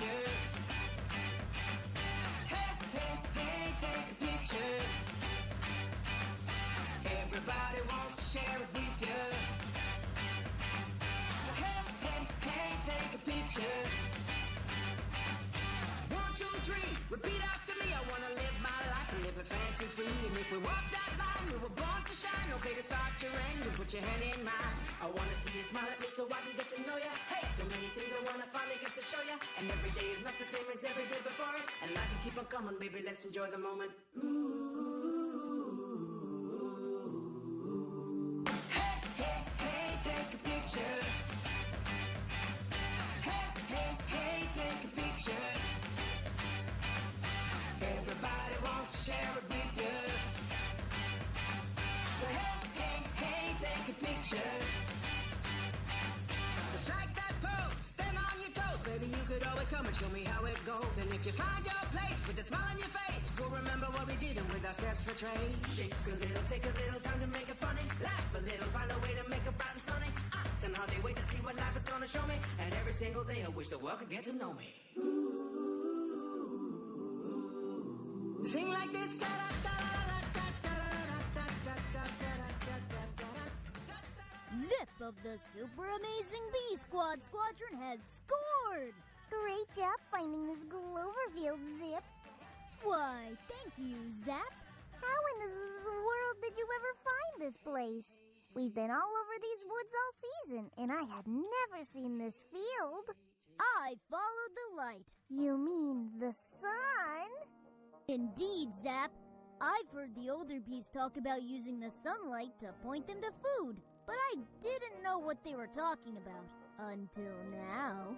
picture. Hey, hey, hey, take a picture. Everybody wants to share it with you. So hey, hey, hey, take a picture. 1, 2, 3, repeat after me. I wanna live my life and live it fancy free. And if we walk that line, we were born to shine. Okay, to start your end, you put your hand in mine. I wanna see you smile at me so I can get to know ya. Hey, so many things I wanna finally get to show ya. And every day is not the same as every day before it. And life can keep on coming, baby, let's enjoy the moment. Ooh. Hey, hey, hey, take a picture. Hey, hey, hey, take a picture. Everybody wants to share it with you. So hey, hey, hey, take a picture. So strike that pose, stand on your toes. Baby, you could always come and show me how it goes. And if you find your place with a smile on your face, we'll remember what we did and with our steps retrace. Shake a little, take a little time to make it funny. Laugh a little, find a way to make it bright and sunny. I can hardly wait to see what life is gonna show me. And every single day I wish the world could get to know me. Sing like this. Zip of the Super Amazing Bee Squad Squadron has scored! Great job finding this Cloverfield, Zip. Why, thank you, Zap. How in this world did you ever find this place? We've been all over these woods all season, and I had never seen this field. I followed the light. You mean the sun? Indeed, Zap. I've heard the older bees talk about using the sunlight to point them to food, but I didn't know what they were talking about until now.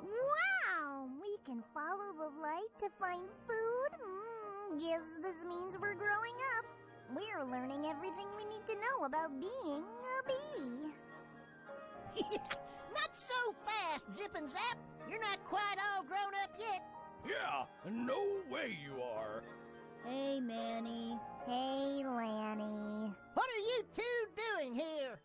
Wow! We can follow the light to find food? Guess this means we're growing up. We're learning everything we need to know about being a bee. Not so fast, Zip and Zap. You're not quite all grown up yet. Yeah, no way you are. Hey, Manny. Hey, Lanny. What are you two doing here?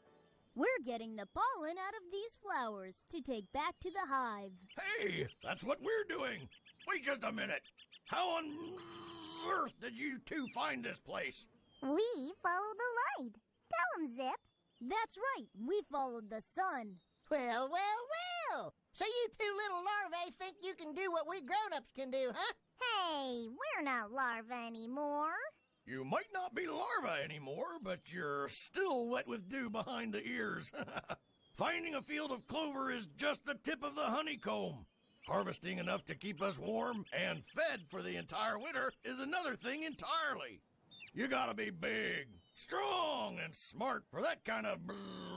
We're getting the pollen out of these flowers to take back to the hive. Hey, that's what we're doing. Wait just a minute. How on earth did you two find this place? We follow the light. Tell 'em, Zip. That's right, we followed the sun. Well, well, well. So you two little larvae think you can do what we grown-ups can do, huh? Hey, we're not larvae anymore. You might not be larvae anymore, but you're still wet with dew behind the ears. Finding a field of clover is just the tip of the honeycomb. Harvesting enough to keep us warm and fed for the entire winter is another thing entirely. You gotta be big, strong, and smart for that kind of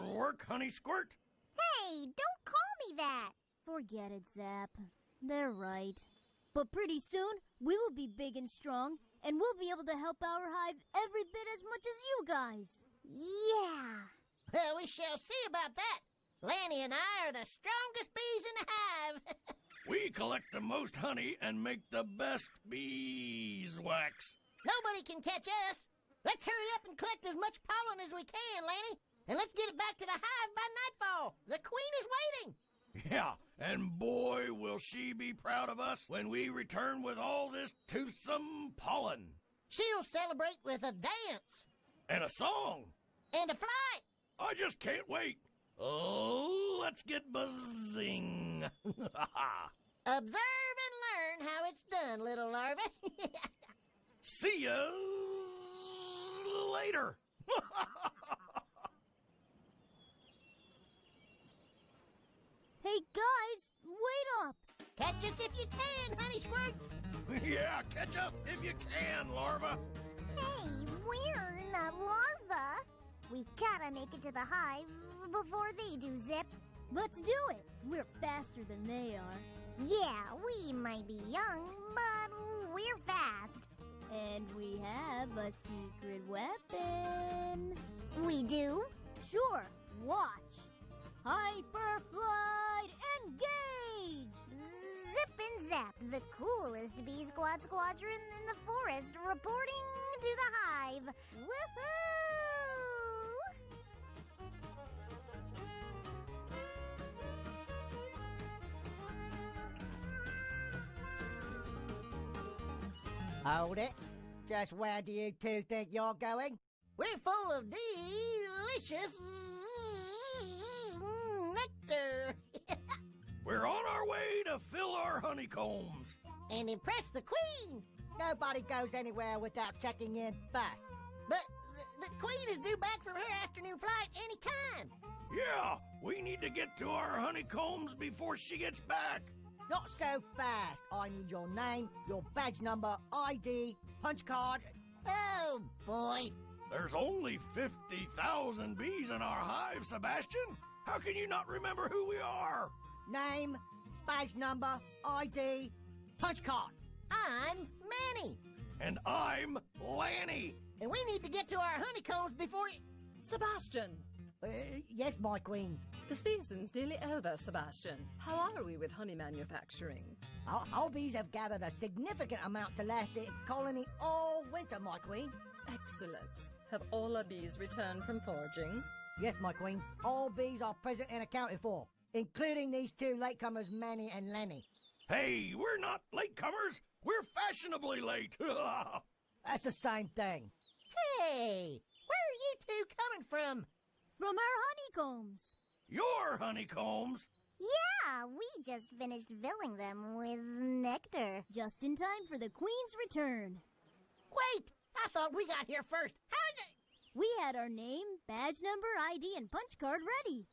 work, honey squirt. Hey, don't call me that. Forget it, Zap. They're right. But pretty soon, we will be big and strong, and we'll be able to help our hive every bit as much as you guys. Yeah. Well, we shall see about that. Lanny and I are the strongest bees in the hive. We collect the most honey and make the best beeswax. Nobody can catch us. Let's hurry up and collect as much pollen as we can, Lanny. And let's get it back to the hive by nightfall. The queen is waiting. Yeah, and boy, will she be proud of us when we return with all this toothsome pollen. She'll celebrate with a dance. And a song. And a flight. I just can't wait. Oh, let's get buzzing. Observe and learn how it's done, little larvae. See ya later. Hey, guys, wait up! Catch us if you can, honey squirts. Yeah, catch us if you can, larva. Hey, we're not larvae. We gotta make it to the hive before they do, Zip. Let's do it! We're faster than they are. Yeah, we might be young, but we're fast. And we have a secret weapon. We do? Sure, watch. Hyperflight, engage! Zip and Zap, the coolest bee squadron in the forest, reporting to the hive. Woohoo! Hold it. Just where do you two think you're going? We're full of delicious nectar. We're on our way to fill our honeycombs. And impress the queen. Nobody goes anywhere without checking in first. But the queen is due back from her afternoon flight any time. Yeah, we need to get to our honeycombs before she gets back. Not so fast. I need your name, your badge number, ID, punch card. Oh, boy. There's only 50,000 bees in our hive, Sebastian. How can you not remember who we are? Name, badge number, ID, punch card. I'm Manny. And I'm Lanny. And we need to get to our honeycombs before... Sebastian! Yes, my queen. The season's nearly over, Sebastian. How are we with honey manufacturing? Our bees have gathered a significant amount to last the colony all winter, my queen. Excellent. Have all our bees returned from foraging? Yes, my queen. All bees are present and accounted for, including these two latecomers, Manny and Lenny. Hey, we're not latecomers. We're fashionably late. That's the same thing. Hey, where are you two coming from? From our honeycombs. Your honeycombs? Yeah, we just finished filling them with nectar. Just in time for the queen's return. Wait, I thought we got here first. How did We had our name, badge number, ID, and punch card ready.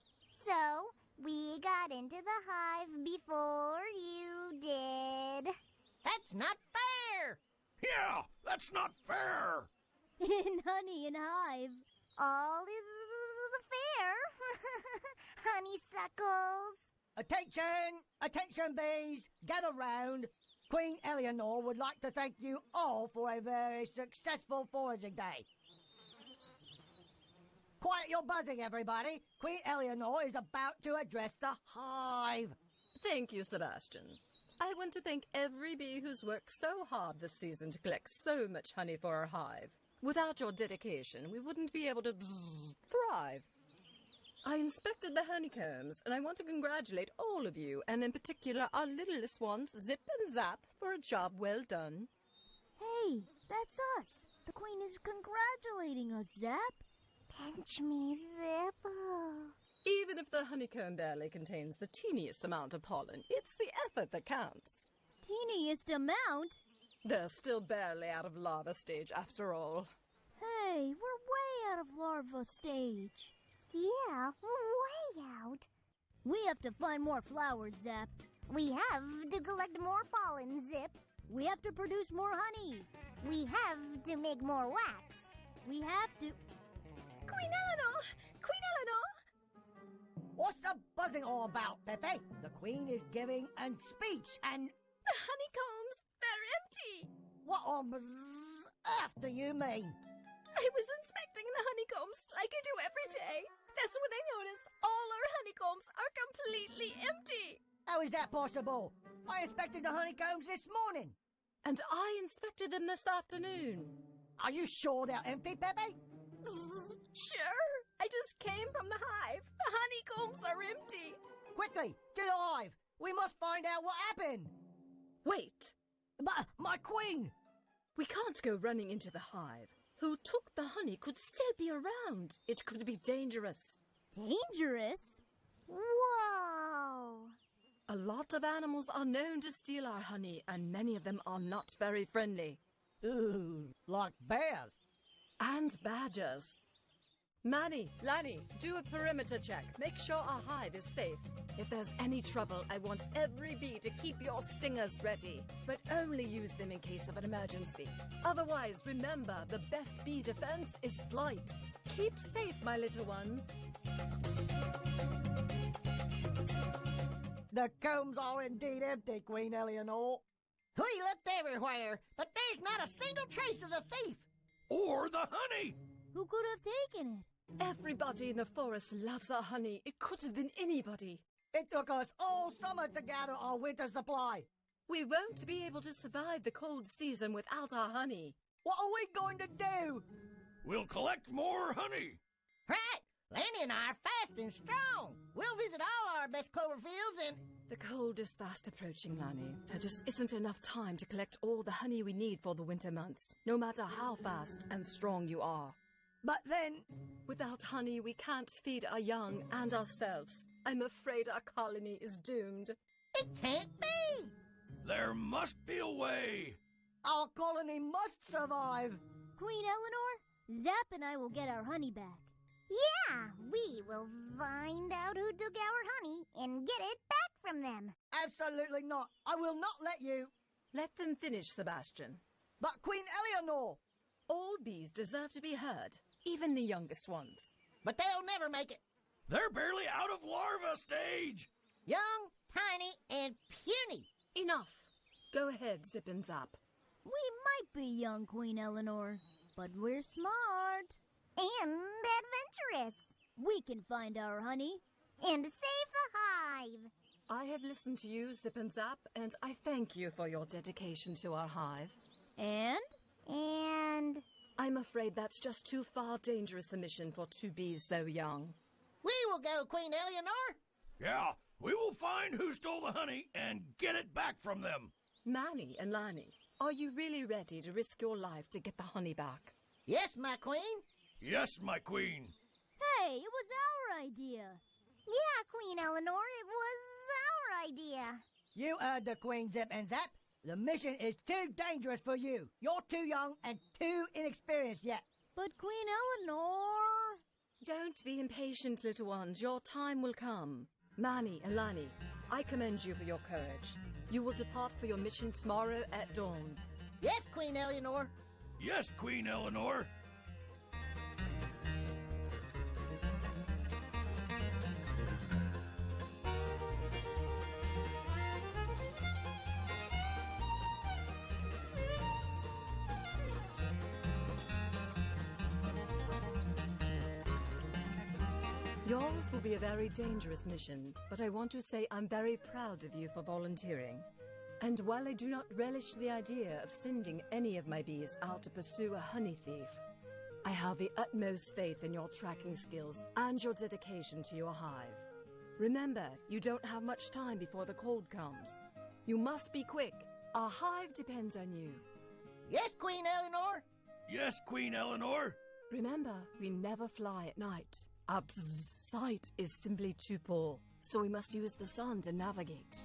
So, we got into the hive before you did. That's not fair. Yeah, that's not fair. In honey and hive. All is fair. Honeysuckles. Attention! Attention, bees! Gather round. Queen Eleanor would like to thank you all for a very successful foraging day. Quiet your buzzing, everybody. Queen Eleanor is about to address the hive. Thank you, Sebastian. I want to thank every bee who's worked so hard this season to collect so much honey for our hive. Without your dedication, we wouldn't be able to thrive. I inspected the honeycombs, and I want to congratulate all of you, and in particular our littlest ones, Zip and Zap, for a job well done. Hey, that's us. The queen is congratulating us, Zap. Pinch me, Zip. Even if the honeycomb barely contains the teeniest amount of pollen, it's the effort that counts. Teeniest amount? They're still barely out of larva stage after all. Hey, we're way out of larva stage. Yeah, we're way out. We have to find more flowers, Zap. We have to collect more pollen, Zip. We have to produce more honey. We have to make more wax. We have to... Queen Eleanor! Queen Eleanor! What's the buzzing all about, Pepe? The queen is giving a speech, and... The honeycombs, they're empty! What on earth do you mean? I was inspecting the honeycombs like I do every day. That's when I noticed all our honeycombs are completely empty. How is that possible? I inspected the honeycombs this morning. And I inspected them this afternoon. Are you sure they're empty, Pepe? Sure. I just came from the hive. The honeycombs are empty. Quickly, to the hive. We must find out what happened. Wait. My queen! We can't go running into the hive. Who took the honey could still be around. It could be dangerous. Dangerous? Whoa! A lot of animals are known to steal our honey, and many of them are not very friendly. Ooh, like bears. And badgers. Manny, Lanny, do a perimeter check. Make sure our hive is safe. If there's any trouble, I want every bee to keep your stingers ready, but only use them in case of an emergency. Otherwise, remember, the best bee defense is flight. Keep safe, my little ones. The combs are indeed empty, Queen Eleanor. We looked everywhere, but there's not a single trace of the thief. Or the honey. Who could have taken it? Everybody in the forest loves our honey. It could have been anybody. It took us all summer to gather our winter supply. We won't be able to survive the cold season without our honey. What are we going to do? We'll collect more honey. Right! Lenny and I are fast fast and strong. We'll visit all our best clover fields and... The cold is fast approaching, Lanny. There just isn't enough time to collect all the honey we need for the winter months, no matter how fast and strong you are. But then... Without honey, we can't feed our young and ourselves. I'm afraid our colony is doomed. It can't be! There must be a way. Our colony must survive. Queen Eleanor, Zap and I will get our honey back. Yeah, we will find out who took our honey and get it back from them. Absolutely not. I will not let you. Let them finish, Sebastian. But Queen Eleanor... All bees deserve to be heard, even the youngest ones. But they'll never make it. They're barely out of larva stage. Young, tiny, and puny. Enough. Go ahead, Zip and Zap. We might be young, Queen Eleanor, but we're smart. And adventurous. We can find our honey. And save the hive. I have listened to you, Zip and Zap, and I thank you for your dedication to our hive. And? I'm afraid that's just too far dangerous a mission for two bees so young. We will go, Queen Eleanor. Yeah, we will find who stole the honey and get it back from them. Manny and Lanny, are you really ready to risk your life to get the honey back? Yes, my queen. Yes, my queen. Hey, it was our idea. Yeah, Queen Eleanor, it was our idea. You heard the Queen, Zip and Zap. The mission is too dangerous for you. You're too young and too inexperienced yet. But Queen Eleanor... Don't be impatient, little ones. Your time will come. Manny and Lanny, I commend you for your courage. You will depart for your mission tomorrow at dawn. Yes, Queen Eleanor. Yes, Queen Eleanor. Yours will be a very dangerous mission, but I want to say I'm very proud of you for volunteering. And while I do not relish the idea of sending any of my bees out to pursue a honey thief, I have the utmost faith in your tracking skills and your dedication to your hive. Remember, you don't have much time before the cold comes. You must be quick. Our hive depends on you. Yes, Queen Eleanor. Yes, Queen Eleanor. Remember, we never fly at night. Our sight is simply too poor, so we must use the sun to navigate.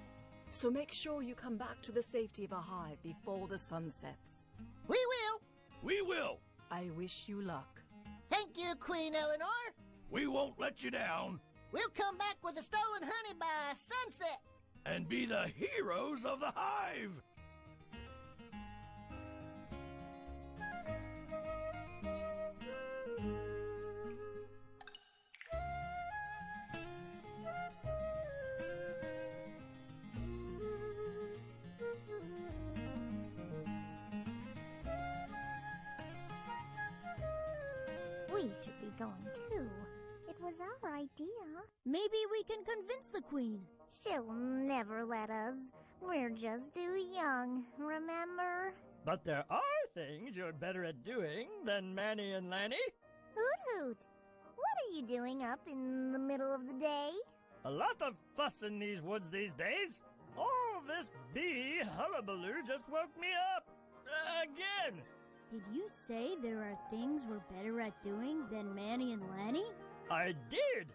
So make sure you come back to the safety of our hive before the sun sets. We will. We will. I wish you luck. Thank you, Queen Eleanor. We won't let you down. We'll come back with the stolen honey by sunset. And be the heroes of the hive. We should be going too. It was our idea. Maybe we can convince the Queen. She'll never let us. We're just too young, remember? But there are things you're better at doing than Manny and Lanny. Hoot hoot! What are you doing up in the middle of the day? A lot of fuss in these woods these days. All this bee hullabaloo just woke me up. Again. Did you say there are things we're better at doing than Manny and Lanny? I did.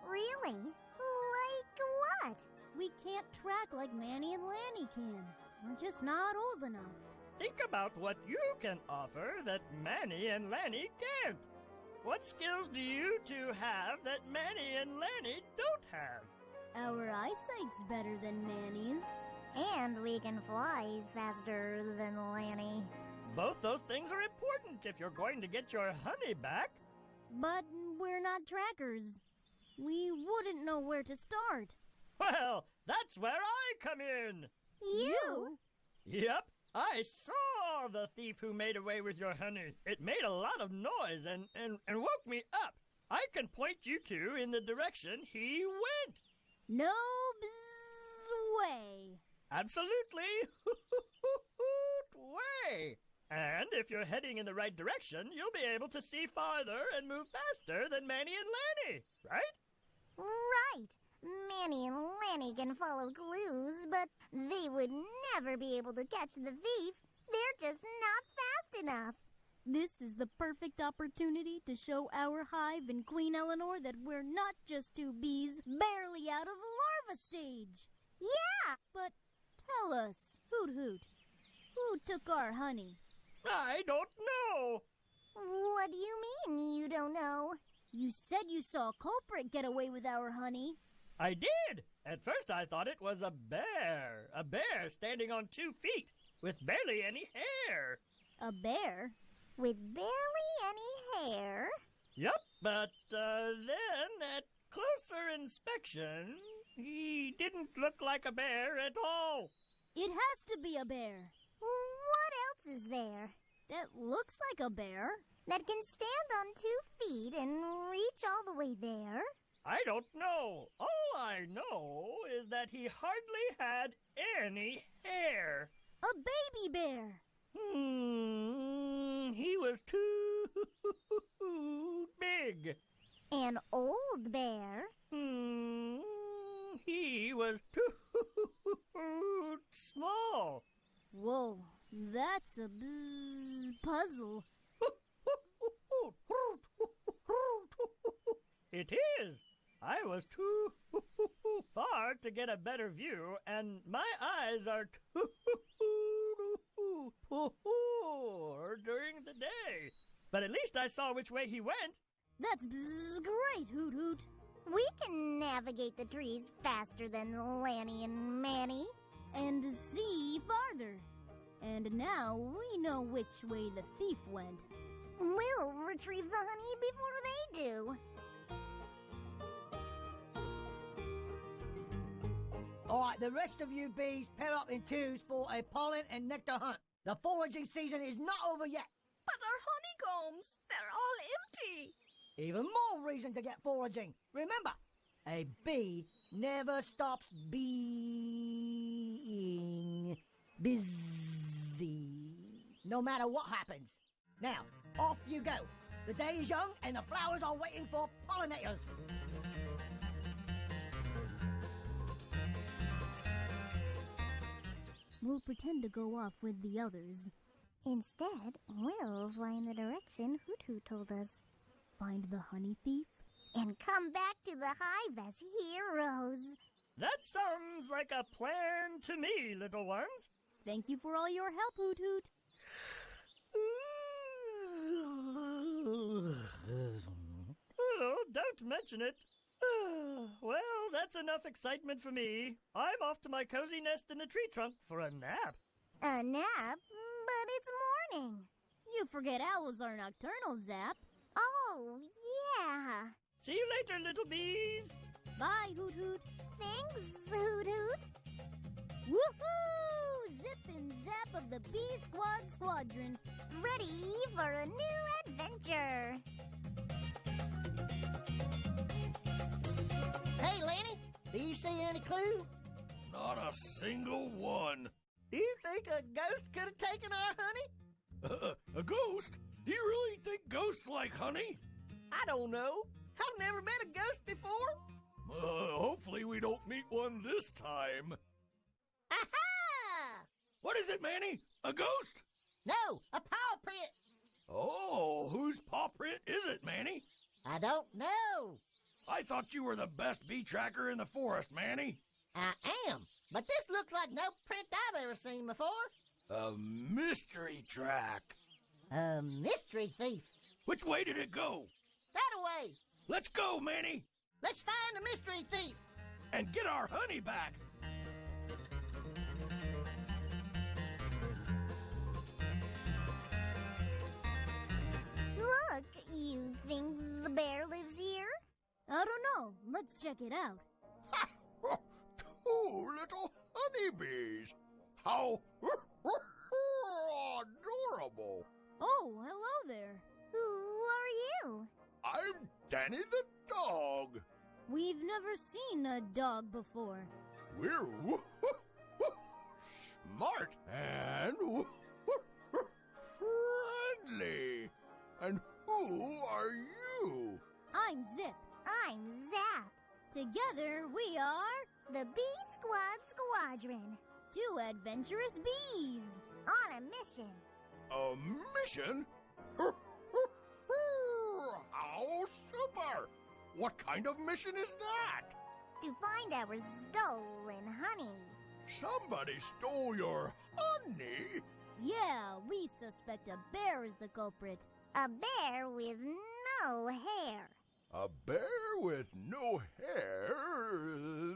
Really? Like what? We can't track like Manny and Lanny can. We're just not old enough. Think about what you can offer that Manny and Lanny can't. What skills do you two have that Manny and Lanny don't have? Our eyesight's better than Manny's. And we can fly faster than Lanny. Both those things are important if you're going to get your honey back. But we're not trackers. We wouldn't know where to start. Well, that's where I come in. You? Yep, I saw the thief who made away with your honey. It made a lot of noise and woke me up. I can point you two in the direction he went. No bzz way. Absolutely. Way. And if you're heading in the right direction, you'll be able to see farther and move faster than Manny and Lanny, right? Lanny can follow clues, but they would never be able to catch the thief. They're just not fast enough. This is the perfect opportunity to show our hive and Queen Eleanor that we're not just two bees barely out of larva stage. Yeah! But tell us, Hoot Hoot, who took our honey? I don't know. What do you mean you don't know? You said you saw a culprit get away with our honey. I did. At first I thought it was a bear. A bear standing on 2 feet with barely any hair. A bear? With barely any hair? Yup, but then at closer inspection, he didn't look like a bear at all. It has to be a bear. What else is there? That looks like a bear. That can stand on 2 feet and reach all the way there? I don't know. All I know is that he hardly had any hair. A baby bear. He was too big. An old bear? He was too small. Whoa, that's a puzzle. It is. I was too far to get a better view, and my eyes are too poor during the day. But at least I saw which way he went. That's great, Hoot Hoot. We can navigate the trees faster than Lanny and Manny. And see farther. And now we know which way the thief went. We'll retrieve the honey before they do. All right, the rest of you bees pair up in twos for a pollen and nectar hunt. The foraging season is not over yet. But our honeycombs, they're all empty. Even more reason to get foraging. Remember, a bee never stops being busy, no matter what happens. Now, off you go. The day is young and the flowers are waiting for pollinators. We'll pretend to go off with the others. Instead, we'll fly in the direction Hoot Hoot told us. Find the honey thief. And come back to the hive as heroes. That sounds like a plan to me, little ones. Thank you for all your help, Hoot Hoot. Oh, don't mention it. Well, that's enough excitement for me. I'm off to my cozy nest in the tree trunk for a nap. A nap? But it's morning. You forget owls are nocturnal, Zap. Oh, yeah. See you later, little bees. Bye, Hoot Hoot. Thanks, Hoot Hoot. Woohoo! Zip and Zap of the Bee Squad Squadron. Ready for a new adventure. Hey, Lanny, do you see any clue? Not a single one. Do you think a ghost could have taken our honey? A ghost? Do you really think ghosts like honey? I don't know. I've never met a ghost before. Hopefully we don't meet one this time. Aha! What is it, Manny? A ghost? No, a paw print. Oh, whose paw print is it, Manny? I don't know. I thought you were the best bee tracker in the forest, Manny. I am, but this looks like no print I've ever seen before. A mystery track. A mystery thief. Which way did it go? That away. Let's go, Manny, Let's find the mystery thief. and get our honey back. Look, you think the bear lives here? I don't know. Let's check it out. Two little honeybees. How adorable. Oh, hello there. Who are you? I'm Danny the dog. We've never seen a dog before. We're smart and friendly. And who are you? I'm Zip. I'm Zap. Together we are The Bee Squad Squadron. 2 adventurous bees. On a mission. A mission? How super! What kind of mission is that? To find our stolen honey. Somebody stole your honey? Yeah, we suspect a bear is the culprit. A bear with no hair. A bear with no hair?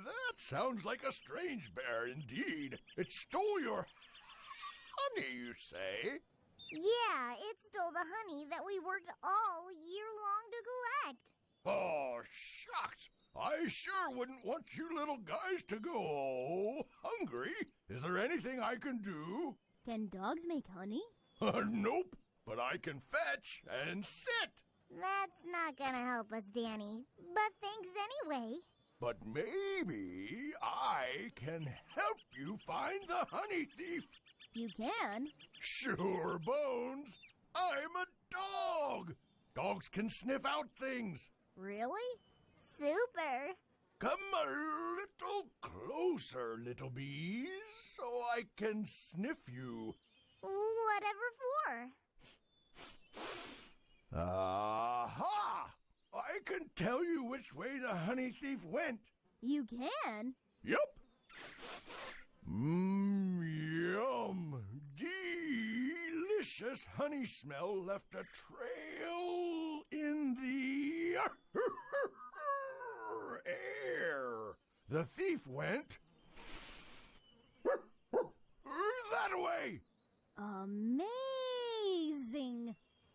That sounds like a strange bear indeed. It stole your honey, you say? Yeah, it stole the honey that we worked all year long to collect. Oh, shucks! I sure wouldn't want you little guys to go all hungry. Is there anything I can do? Can dogs make honey? Nope, but I can fetch and sit. That's not gonna help us, Danny. But thanks anyway. But maybe I can help you find the honey thief. You can? Sure, Bones. I'm a dog. Dogs can sniff out things. Really? Super. Come a little closer, little bees, so I can sniff you. Whatever for. Aha! I can tell you which way the honey thief went. You can? Yup. Yum. Delicious honey smell left a trail in the air. The thief went that way. Amazing!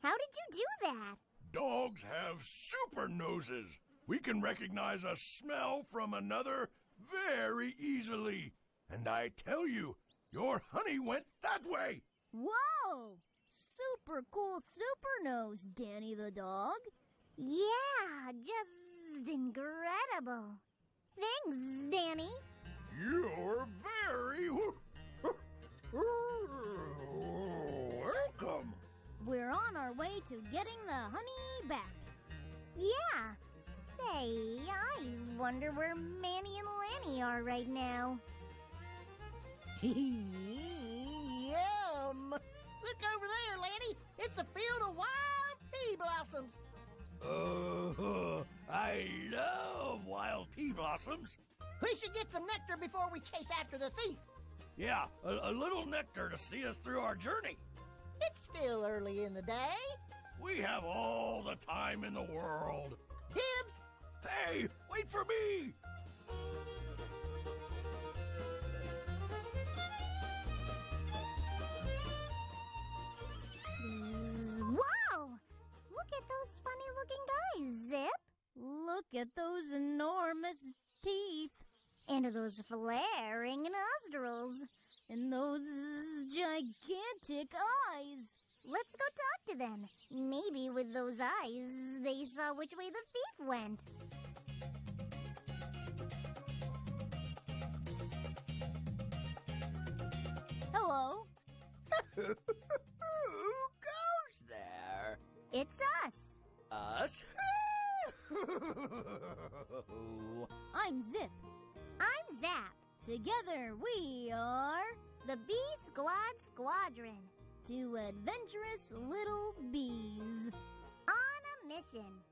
How did you do that? Dogs have super noses. We can recognize a smell from another very easily. And I tell you, your honey went that way. Whoa! Super cool super nose, Danny the dog. Yeah, just incredible. Thanks, Danny. You're very welcome. We're on our way to getting the honey back. Yeah. Say, I wonder where Manny and Lanny are right now. Yum! Look over there, Lanny. It's a field of wild pea blossoms. I love wild pea blossoms. We should get some nectar before we chase after the thief. Yeah, a little nectar to see us through our journey. It's still early in the day. We have all the time in the world. Hibbs! Hey, wait for me! Whoa! Look at those funny-looking guys, Zip. Look at those enormous teeth. And those flaring nostrils. And those gigantic eyes. Let's go talk to them. Maybe with those eyes, they saw which way the thief went. Hello. Who goes there? It's us. Us? I'm Zip. I'm Zap. Together we are The Bee Squad Squadron. 2 adventurous little bees. On a mission.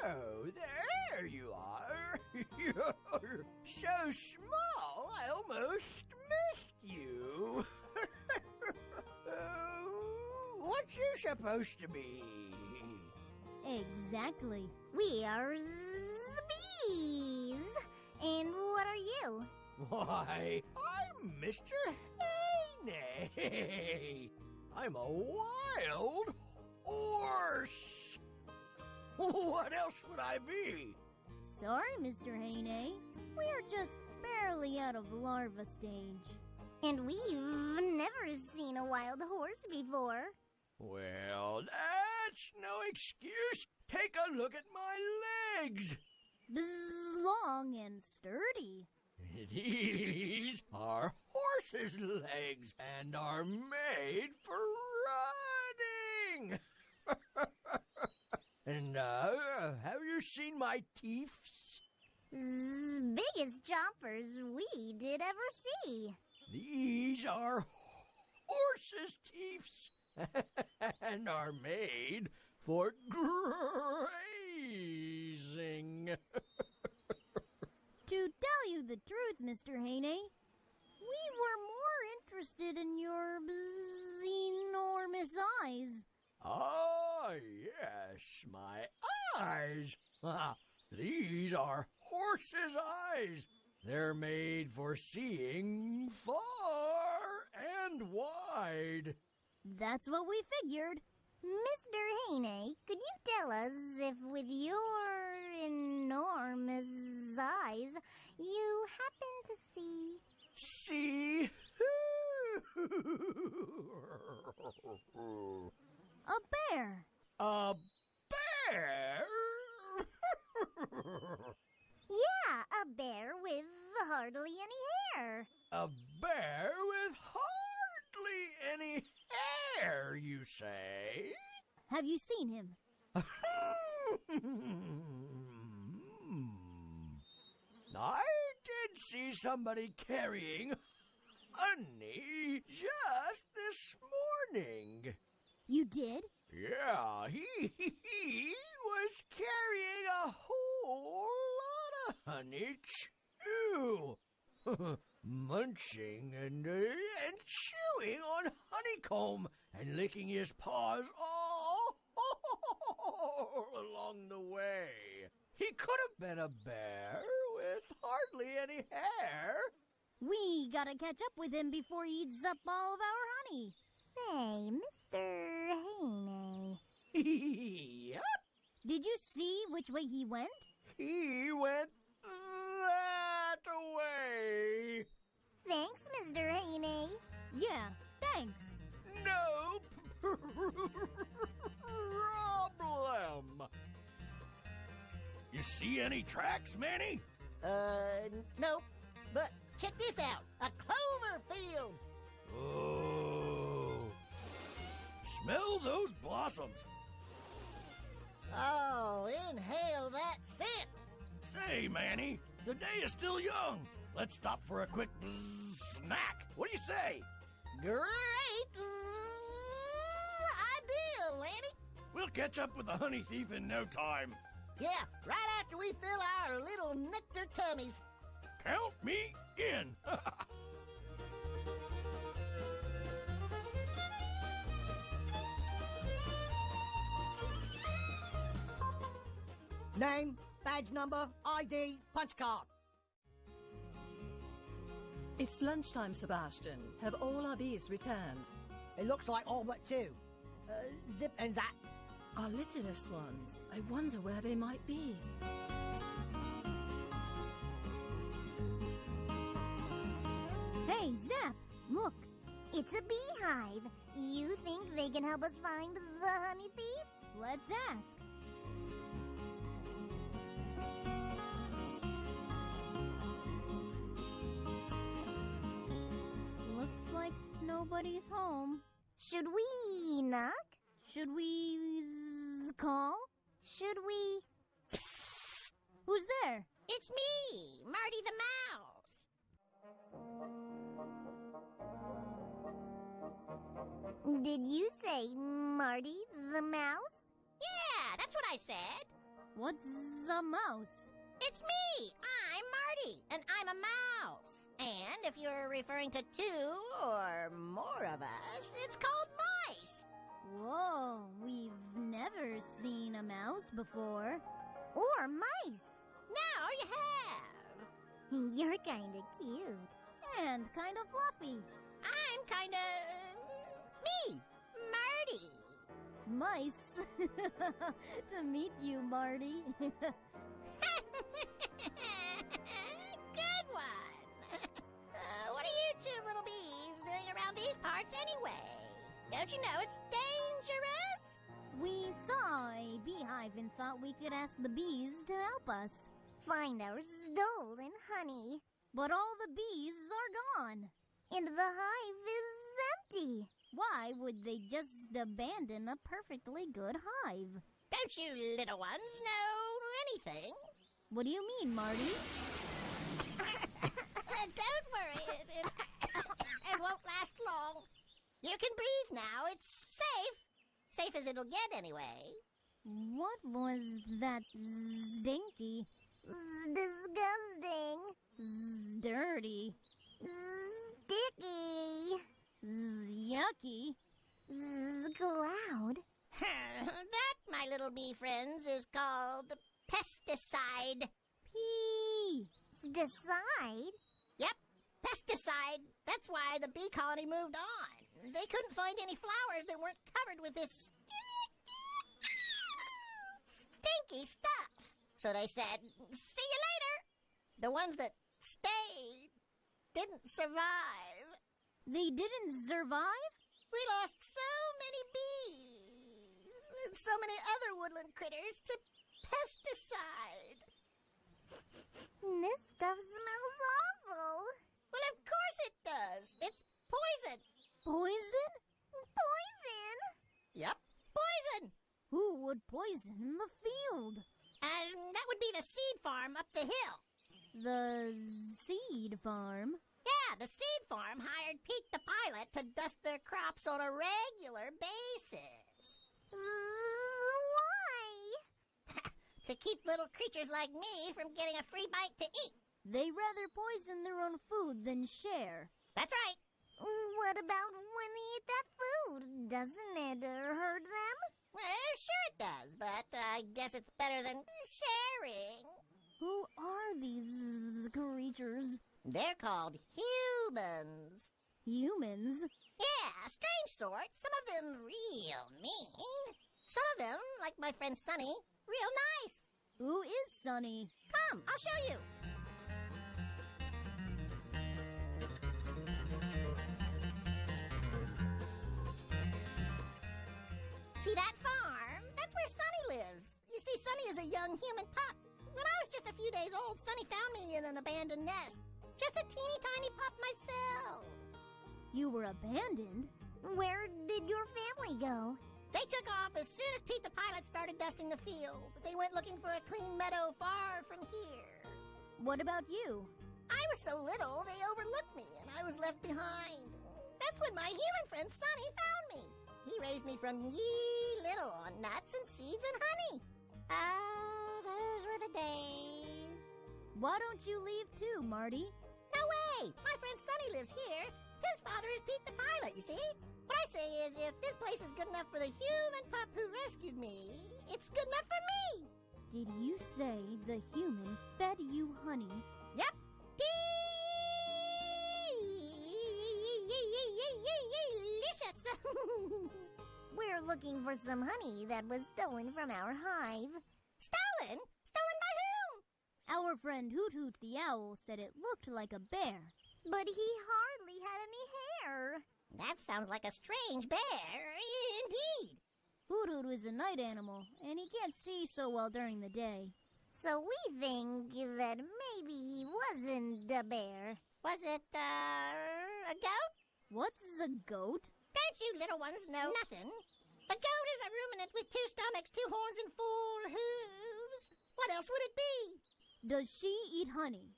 Oh, there you are. You're so small, I almost missed you. What you supposed to be? Exactly. We are bees. And what are you? Why, I'm Mr. Haney. I'm a wild horse. What else would I be? Sorry, Mr. Haney. We're just barely out of larva stage. And we've never seen a wild horse before. Well, that's no excuse. Take a look at my legs. Bzz, long and sturdy. These are horses' legs and are made for running. And have you seen my teeth? Big biggest chompers we did ever see. These are horses' teeths and are made for grazing. To tell you the truth, Mr. Haney, we were more interested in your enormous eyes. Ah, yes, my eyes. These are horses' eyes. They're made for seeing far and wide. That's what we figured. Mr. Haney, could you tell us if with your enormous eyes you happen to see... See? A bear. A bear? Yeah, a bear with hardly any hair. A bear with hardly any hair, you say? Have you seen him? I did see somebody carrying honey just this morning. You did? Yeah, he was carrying a whole lot of honey, too. Munching and chewing on honeycomb and licking his paws all along the way. He could have been a bear with hardly any hair. We gotta catch up with him before he eats up all of our honey. Say, Mr. Haney. Yep, Did you see which way he went? he went that way. Thanks, Mr. Haney. Yeah, thanks. No problem. You see any tracks, Manny? Nope. But check this out. A clover field. Oh. Smell those blossoms. Oh, inhale that scent. Say, Manny, the day is still young. Let's stop for a quick snack. What do you say? Great idea, Lanny. We'll catch up with the honey thief in no time. Yeah, right after we fill our little nectar tummies. Count me in. Name, badge number, ID, punch card. It's lunchtime, Sebastian. Have all our bees returned? It looks like all but two. Zip and zap. Our litterless ones. I wonder where they might be. Hey, Zap, look. It's a beehive. You think they can help us find the honey thief? Let's ask. Looks like nobody's home. Should we knock? Should we call? Should we... Who's there? It's me, Marty the Mouse. Did you say Marty the Mouse? Yeah, that's what I said. What's a mouse? It's me. I'm Marty, and I'm a mouse. And if you're referring to two or more of us, it's called mice. Whoa, we've never seen a mouse before. Or mice? Now you have. You're kinda cute. And kind of fluffy. I'm kinda... me, Marty. Mice. To meet you, Marty. Good one. What are you two little bees doing around these parts anyway? Don't you know it's dangerous? We saw a beehive and thought we could ask the bees to help us. Find our stolen honey. But all the bees are gone. And the hive is empty. Why would they just abandon a perfectly good hive? Don't you little ones know anything? What do you mean, Marty? Don't worry. It won't last long. You can breathe now. It's safe. Safe as it'll get, anyway. What was that stinky? Disgusting. Dirty. Sticky. Yucky. Cloud. That, my little bee friends, is called pesticide. Decide? Yep, pesticide. That's why the bee colony moved on. They couldn't find any flowers that weren't covered with this stinky stuff. So they said, see you later. The ones that stayed didn't survive. They didn't survive? We lost so many bees and so many other woodland critters to pesticide. This stuff smells awful. Well, of course it does. It's poison. Poison? Poison? Yep, poison. Who would poison the field? And that would be the seed farm up the hill. The seed farm? Yeah, the seed farm hired Pete the pilot to dust their crops on a regular basis. Why? To keep little creatures like me from getting a free bite to eat. They rather poison their own food than share. That's right. What about when they eat that food? Doesn't it hurt them? Well, sure it does, but I guess it's better than sharing. Who are these creatures? They're called humans. Humans? Yeah, a strange sort. Some of them real mean. Some of them, like my friend Sunny, real nice. Who is Sunny? Come, I'll show you. See that farm? That's where Sunny lives. You see, Sunny is a young human pup. When I was just a few days old, Sunny found me in an abandoned nest. Just a teeny tiny pup myself. You were abandoned? Where did your family go? They took off as soon as Pete the pilot started dusting the field. They went looking for a clean meadow far from here. What about you? I was so little, they overlooked me, and I was left behind. That's when my human friend Sunny found me. He raised me from little on nuts and seeds and honey. Those were the days. Why don't you leave too, Marty? No way! My friend Sunny lives here. His father is Pete the pilot, you see? What I say is, if this place is good enough for the human pup who rescued me, it's good enough for me. Did you say the human fed you honey? Yep. Delicious. We're looking for some honey that was stolen from our hive. Stolen? Stolen by whom? Our friend Hoot Hoot the owl said it looked like a bear. But he hardly had any hair. That sounds like a strange bear, indeed. Hoot Hoot is a night animal, and he can't see so well during the day. So we think that maybe he wasn't a bear. Was it, a goat? What's a goat? Don't you little ones know nothing? A goat is a ruminant with 2 stomachs, 2 horns, and 4 hooves. What else would it be? Does she eat honey?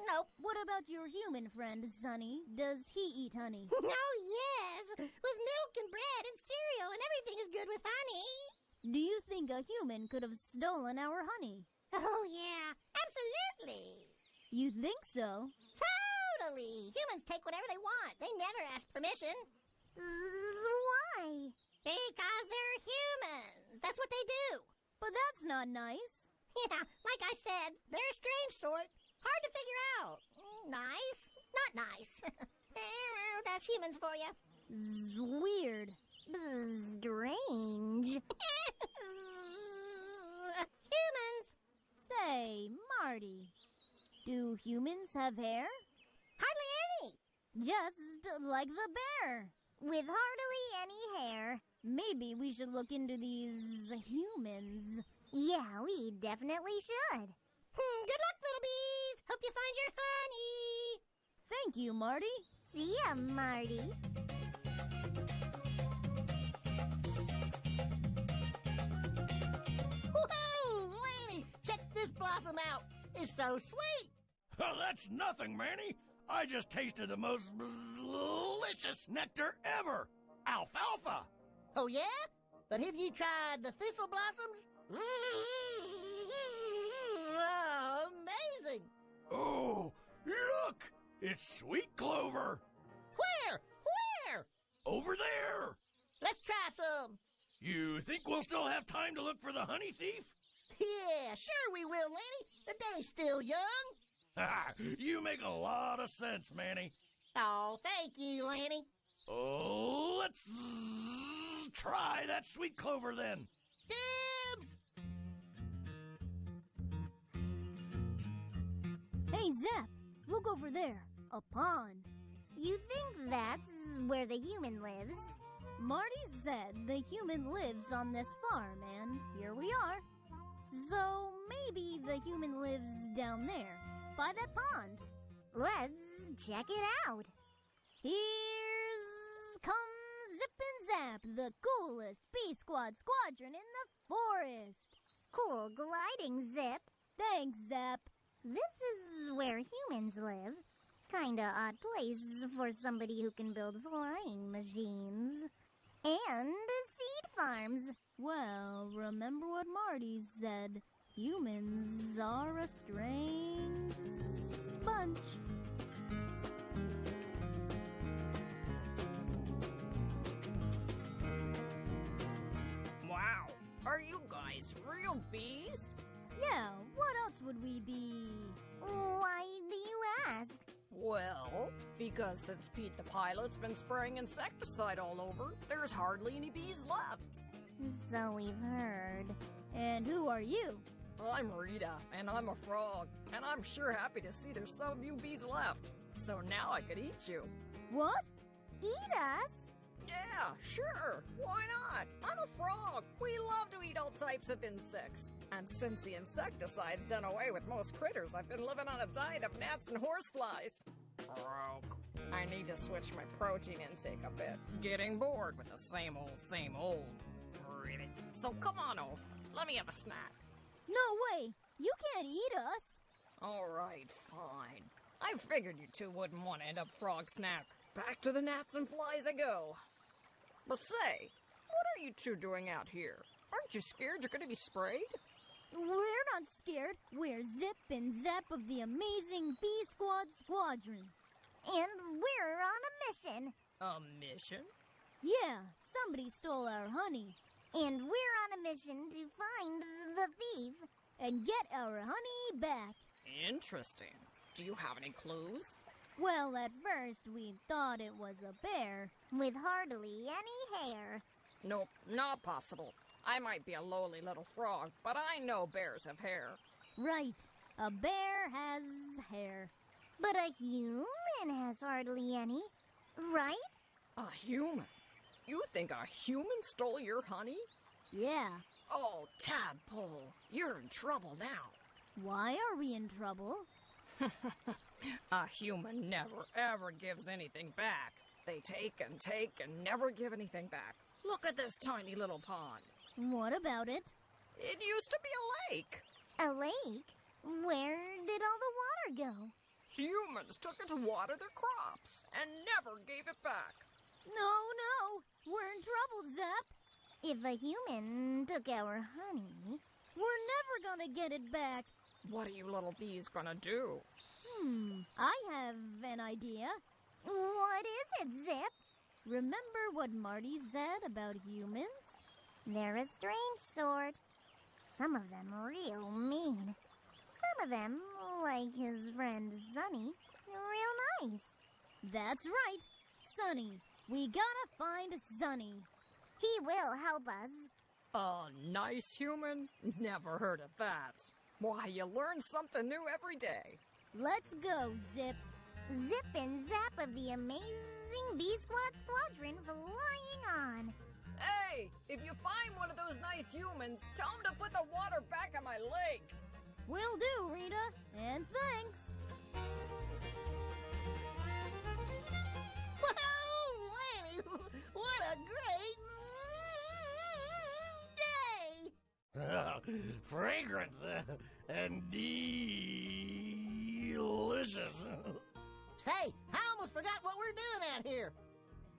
Nope. What about your human friend, Sunny? Does he eat honey? Oh, yes. With milk and bread and cereal and everything is good with honey. Do you think a human could have stolen our honey? Oh, yeah. Absolutely. You think so? Totally. Humans take whatever they want. They never ask permission. Why? Because they're humans. That's what they do. But that's not nice. Yeah, like I said, they're a strange sort. Hard to figure out. Nice? Not nice. That's humans for you. Weird. Strange. Humans. Say, Marty, do humans have hair? Hardly any. Just like the bear. With hardly any hair. Maybe we should look into these humans. Yeah, we definitely should. Good luck, little bees. Hope you find your honey. Thank you, Marty. See ya, Marty. Whoa, Lanny, check this blossom out. It's so sweet. Oh, that's nothing, Manny. I just tasted the most delicious nectar ever. Alfalfa. Oh, yeah? But have you tried the thistle blossoms? Oh, amazing! Oh, look! It's sweet clover. Where? Where? Over there. Let's try some. You think we'll still have time to look for the honey thief? Yeah, sure we will, Lanny. The day's still young. Ha! You make a lot of sense, Manny. Oh, thank you, Lanny. Oh, let's try that sweet clover then. Dibs! Hey, Zap, look over there. A pond. You think that's where the human lives? Marty said the human lives on this farm, and here we are. So maybe the human lives down there, by that pond. Let's check it out. Here's comes Zip and Zap, the coolest Bee Squad squadron in the forest. Cool gliding, Zip. Thanks, Zap. This is where humans live. Kinda odd place for somebody who can build flying machines. And seed farms. Well, remember what Marty said. Humans are a strange bunch. Wow, are you guys real bees? Yeah, what else would we be? Why do you ask? Well, because since Pete the pilot's been spraying insecticide all over, there's hardly any bees left. So we've heard. And who are you? I'm Rita, and I'm a frog, and I'm sure happy to see there's so few bees left. So now I could eat you. What? Eat us? Yeah, sure. Why not? I'm a frog. We love to eat all types of insects. And since the insecticide's done away with most critters, I've been living on a diet of gnats and horseflies. Broke. I need to switch my protein intake a bit. Getting bored with the same old. Really? So come on over. Let me have a snack. No way! You can't eat us! Alright, fine. I figured you two wouldn't want to end up frog snack. Back to the gnats and flies I go. But say, what are you two doing out here? Aren't you scared you're gonna be sprayed? We're not scared. We're Zip and Zap of the amazing Bee Squad squadron. And we're on a mission. A mission? Yeah, somebody stole our honey. And we're on a mission to find the thief. And get our honey back. Interesting. Do you have any clues? Well, at first we thought it was a bear. With hardly any hair. Nope, not possible. I might be a lowly little frog, but I know bears have hair. Right, a bear has hair. But a human has hardly any, right? A human? You think a human stole your honey? Yeah. Oh, tadpole, you're in trouble now. Why are we in trouble? A human never ever gives anything back. They take and never give anything back. Look at this tiny little pond. What about it? It used to be a lake. A lake? Where did all the water go? Humans took it to water their crops and never gave it back. No, we're in trouble, Zap. If a human took our honey... We're never gonna get it back. What are you little bees gonna do? I have an idea. What is it, Zip? Remember what Marty said about humans? They're a strange sort. Some of them real mean. Some of them, like his friend Sunny, real nice. That's right, Sunny. We gotta find Sunny. He will help us. A nice human? Never heard of that. Why, you learn something new every day. Let's go, Zip. Zip and Zap of the amazing Bee Squad squadron flying on. Hey, if you find one of those nice humans, tell them to put the water back on my leg. Will do, Rita. And thanks. Wow, Lanny, what a great day! Fragrant and delicious. delicious. Say, I almost forgot what we're doing out here.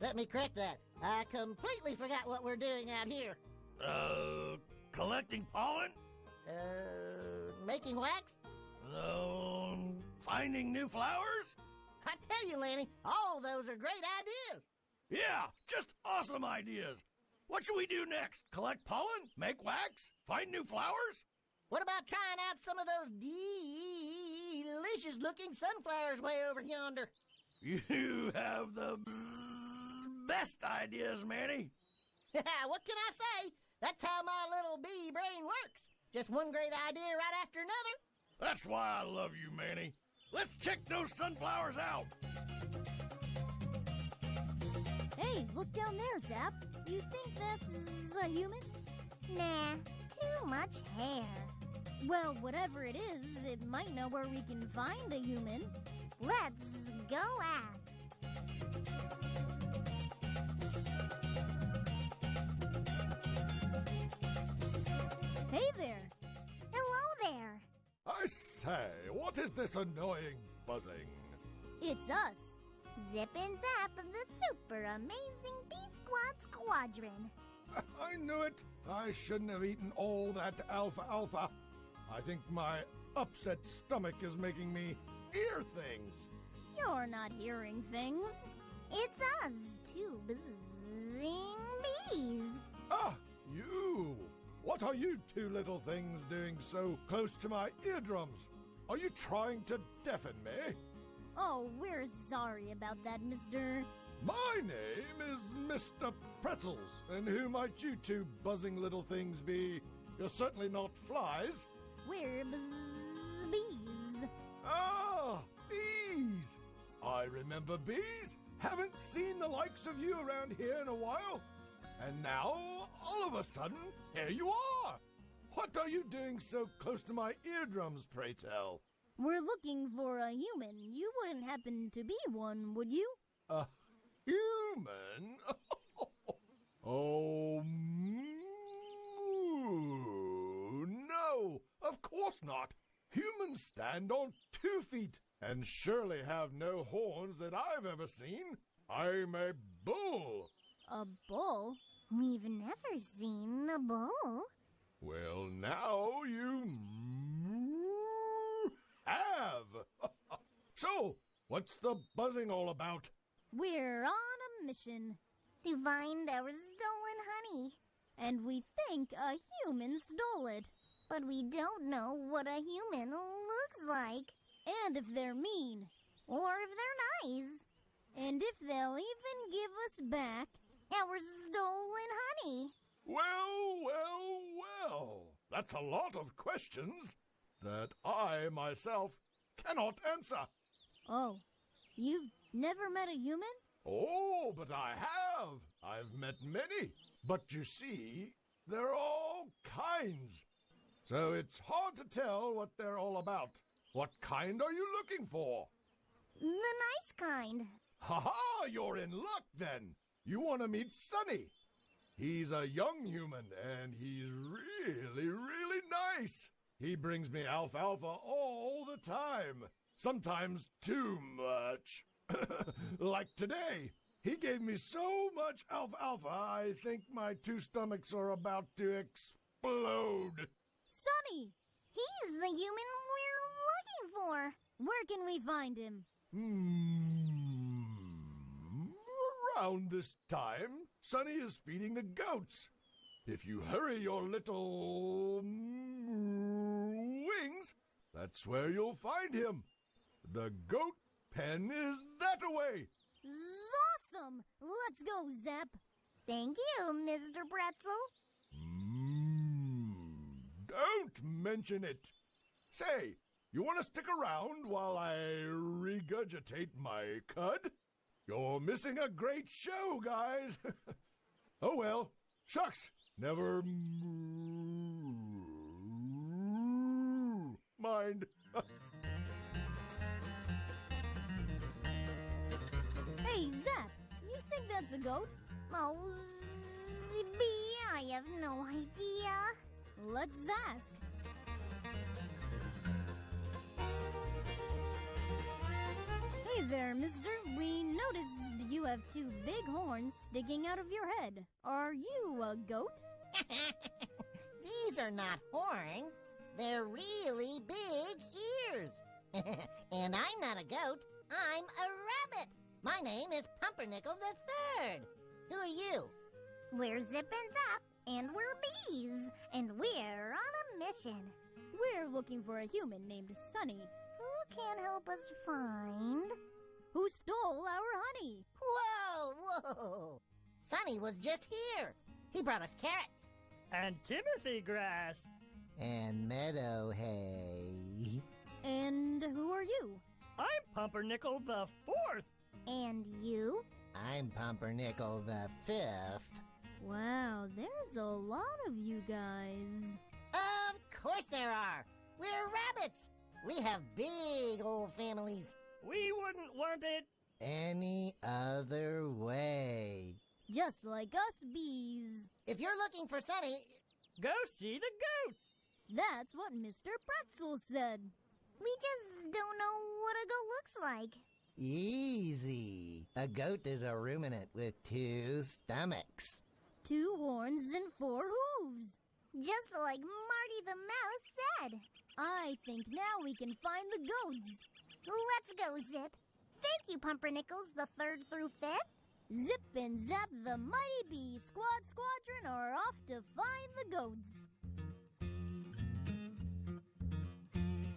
Let me correct that. I completely forgot what we're doing out here. Collecting pollen? Making wax? Finding new flowers? I tell you, Lanny, all those are great ideas. Yeah, just awesome ideas. What should we do next? Collect pollen? Make wax? Find new flowers? What about trying out some of those delicious-looking sunflowers way over yonder? You have the best ideas, Manny. What can I say? That's how my little bee brain works. Just one great idea right after another. That's why I love you, Manny. Let's check those sunflowers out. Hey, look down there, Zap. You think that's a human? Nah, too much hair. Well, whatever it is, it might know where we can find a human. Let's go ask. Hey there. Hello there. I say, what is this annoying buzzing? It's us. Zip and Zap of the super amazing Bee Squad Squadron. I knew it. I shouldn't have eaten all that alfalfa. I think my upset stomach is making me hear things. You're not hearing things. It's us, two buzzing bees. Ah, you! What are you two little things doing so close to my eardrums? Are you trying to deafen me? Oh, we're sorry about that, Mr. My name is Mr. Pretzels, and who might you two buzzing little things be? You're certainly not flies. We're bees. Ah, bees! I remember bees. Haven't seen the likes of you around here in a while. And now, all of a sudden, here you are. What are you doing so close to my eardrums, pray tell? We're looking for a human. You wouldn't happen to be one, would you? A human? Oh, no, of course not. Humans stand on 2 feet and surely have no horns that I've ever seen. I'm a bull. A bull? We've never seen a bull. Well, now you have. So, what's the buzzing all about? We're on a mission, To find our stolen honey. and we think a human stole it. But we don't know what a human looks like. And if they're mean. Or if they're nice. And if they'll even give us back Our stolen honey. Well, well, well. That's a lot of questions that I, myself, cannot answer. Oh, you've never met a human? Oh, but I have. I've met many. But you see, they're all kinds. So it's hard to tell what they're all about. What kind are you looking for? The nice kind. Ha-ha, you're in luck then. You want to meet Sonny. He's a young human, and he's really, really nice. He brings me alfalfa all the time. Sometimes too much. Like today. He gave me so much alfalfa, I think my 2 stomachs are about to explode. Sonny! He's the human we're looking for. Where can we find him? Around this time, Sonny is feeding the goats. If you hurry your little wings, that's where you'll find him. The goat pen is that away. Awesome! Let's go, Zap. Thank you, Mr. Pretzel. Don't mention it. Say, you want to stick around while I regurgitate my cud? You're missing a great show, guys. Oh well, shucks, never mind. Hey, Zap, you think that's a goat? Oh, Zippy, I have no idea. Let's ask. there, mister. We noticed you have two big horns sticking out of your head. Are you a goat? These are not horns. They're really big ears. And I'm not a goat. I'm a rabbit. My name is Pumpernickel III. Who are you? We're Zip and Zap, and we're bees, and we're on a mission. We're looking for a human named Sunny. Who can help us find? Who stole our honey? Whoa! Sonny was just here. He brought us carrots. And Timothy grass. And meadow hay. And who are you? I'm Pumpernickel IV. And you? I'm Pumpernickel V. Wow, there's a lot of you guys. Of course there are. We're rabbits. We have big old families. We wouldn't want it any other way. Just like us bees. If you're looking for Sunny, go see the goats. That's what Mr. Pretzel said. We just don't know what a goat looks like. Easy. A goat is a ruminant with 2 stomachs. 2 horns and 4 hooves. Just like Marty the Mouse said. I think now we can find the goats. Let's go, Zip. Thank you, Pumpernickels, the 3rd through 5th. Zip and Zap, the mighty bee squadron are off to find the goats.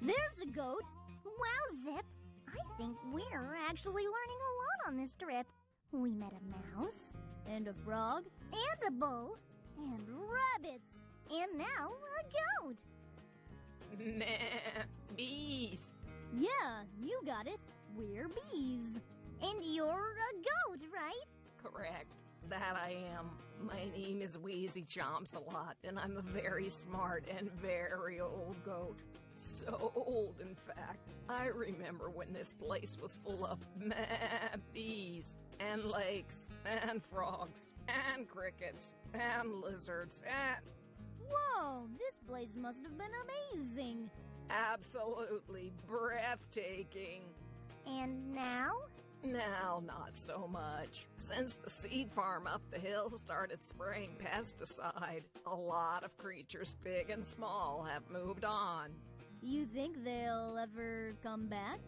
There's a goat. Wow, Zip. I think we're actually learning a lot on this trip. We met a mouse. And a frog. And a bull. And rabbits. And now a goat. Meh, bees. Yeah, you got it. We're bees. And you're a goat, right? Correct. That I am. My name is Wheezy Chomps-a-Lot, and I'm a very smart and very old goat. So old, in fact. I remember when this place was full of bees, and lakes, and frogs, and crickets, and lizards, and... Whoa, this place must have been amazing. Absolutely breathtaking. And now? Now, not so much. Since the seed farm up the hill started spraying pesticide, a lot of creatures big and small have moved on. You think they'll ever come back?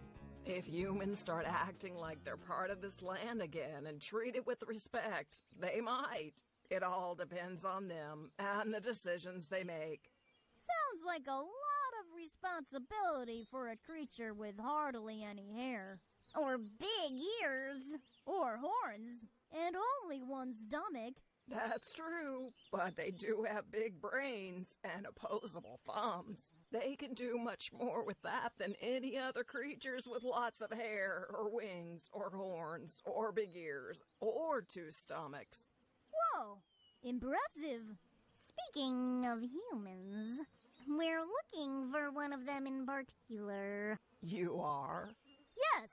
If humans start acting like they're part of this land again and treat it with respect, they might. It all depends on them and the decisions they make. Sounds like a lot of responsibility for a creature with hardly any hair. Or big ears. Or horns. And only one stomach. That's true, but they do have big brains and opposable thumbs. They can do much more with that than any other creatures with lots of hair, or wings, or horns, or big ears, or 2 stomachs. Whoa! Impressive! Speaking of humans, we're looking for one of them in particular. You are? Yes!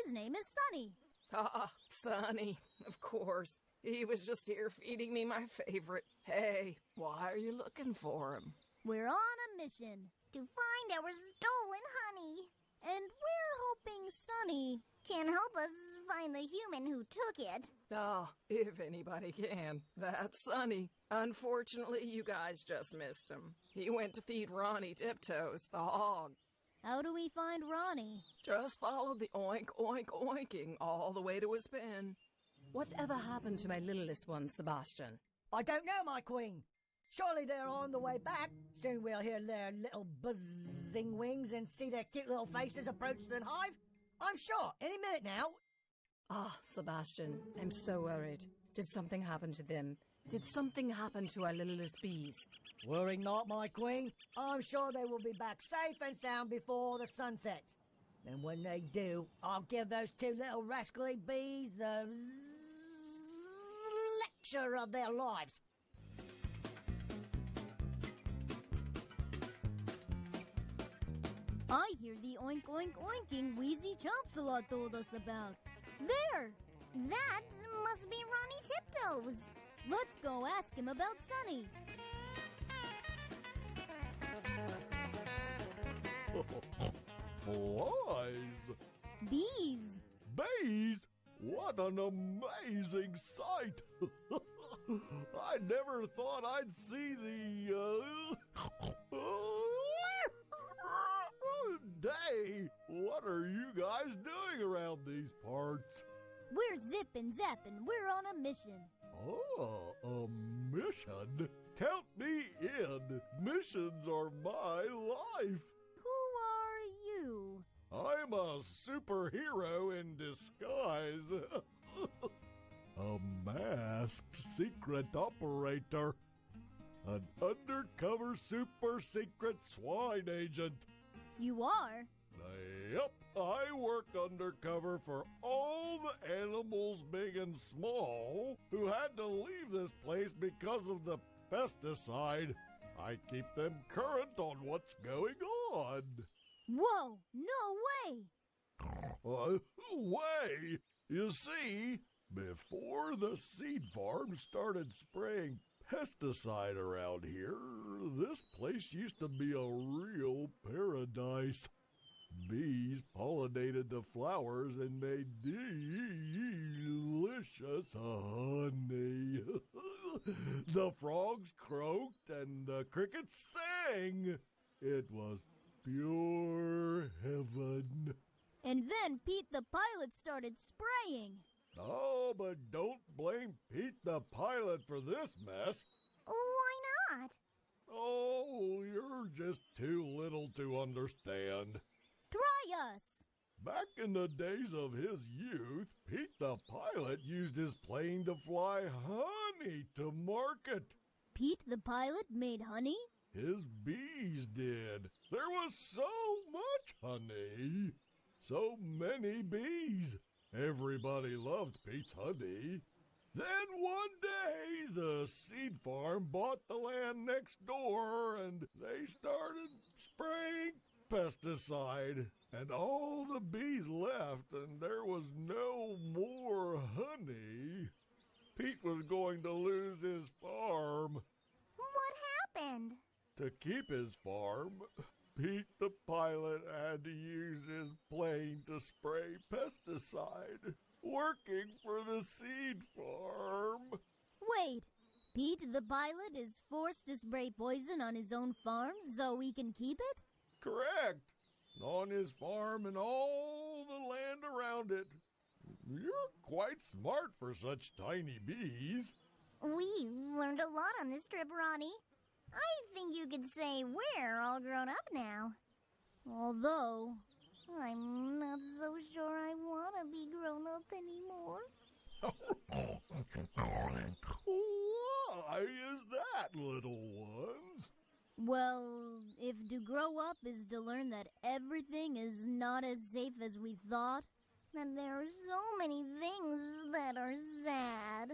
His name is Sunny. Ah, Sonny, of course. He was just here feeding me my favorite. Hey, why are you looking for him? We're on a mission. To find our stolen honey. And we're hoping Sunny can help us find the human who took it. Ah, if anybody can. That's Sonny. Unfortunately, you guys just missed him. He went to feed Ronnie Tiptoes, the hog. How do we find Ronnie? Just follow the oink, oink, oinking all the way to his pen. Whatever happened to my littlest one, Sebastian? I don't know, my queen. Surely they're on the way back. Soon we'll hear their little buzzing wings and see their cute little faces approach the hive. I'm sure, any minute now. Ah, Sebastian, I'm so worried. Did something happen to them? Did something happen to our littlest bees? Worry not, my queen. I'm sure they will be back safe and sound before the sun sets. And when they do, I'll give those 2 little rascally bees the lecture of their lives. I hear the oink oink oinking Wheezy Chomps-a-Lot told us about. There! That must be Ronnie Tiptoes. Let's go ask him about Sunny. Flies. Bees. Bees? What an amazing sight! I never thought I'd see day. What are you guys doing around these parts? We're Zip and Zap, and we're on a mission. Oh, a mission? Count me in. Missions are my life. Who are you? I'm a superhero in disguise. A masked secret operator. An undercover super secret swine agent. You are? Yep, I work undercover for all the animals big and small who had to leave this place because of the pesticide. I keep them current on what's going on. Whoa, no way! Way? You see, before the seed farm started spraying pesticide around here, this place used to be a real paradise. Bees pollinated the flowers and made delicious honey. The frogs croaked and the crickets sang. It was pure heaven. And then Pete the pilot started spraying. Oh, but don't blame Pete the pilot for this mess. Why not? Oh, you're just too little to understand. Try us! Back in the days of his youth, Pete the pilot used his plane to fly honey to market. Pete the pilot made honey? His bees did. There was so much honey. So many bees. Everybody loved Pete's honey. Then one day, the seed farm bought the land next door and they started spraying pesticide. And all the bees left and there was no more honey. Pete was going to lose his farm. What happened? To keep his farm, Pete the pilot had to use his plane to spray pesticide, working for the seed farm. Wait, Pete the pilot is forced to spray poison on his own farm so he can keep it? Correct. On his farm and all the land around it. You're quite smart for such tiny bees. We learned a lot on this trip, Ronnie. I think you could say we're all grown up now. Although, I'm not so sure I want to be grown up anymore. Why is that, little ones? well, if to grow up is to learn that everything is not as safe as we thought, That there are so many things that are sad.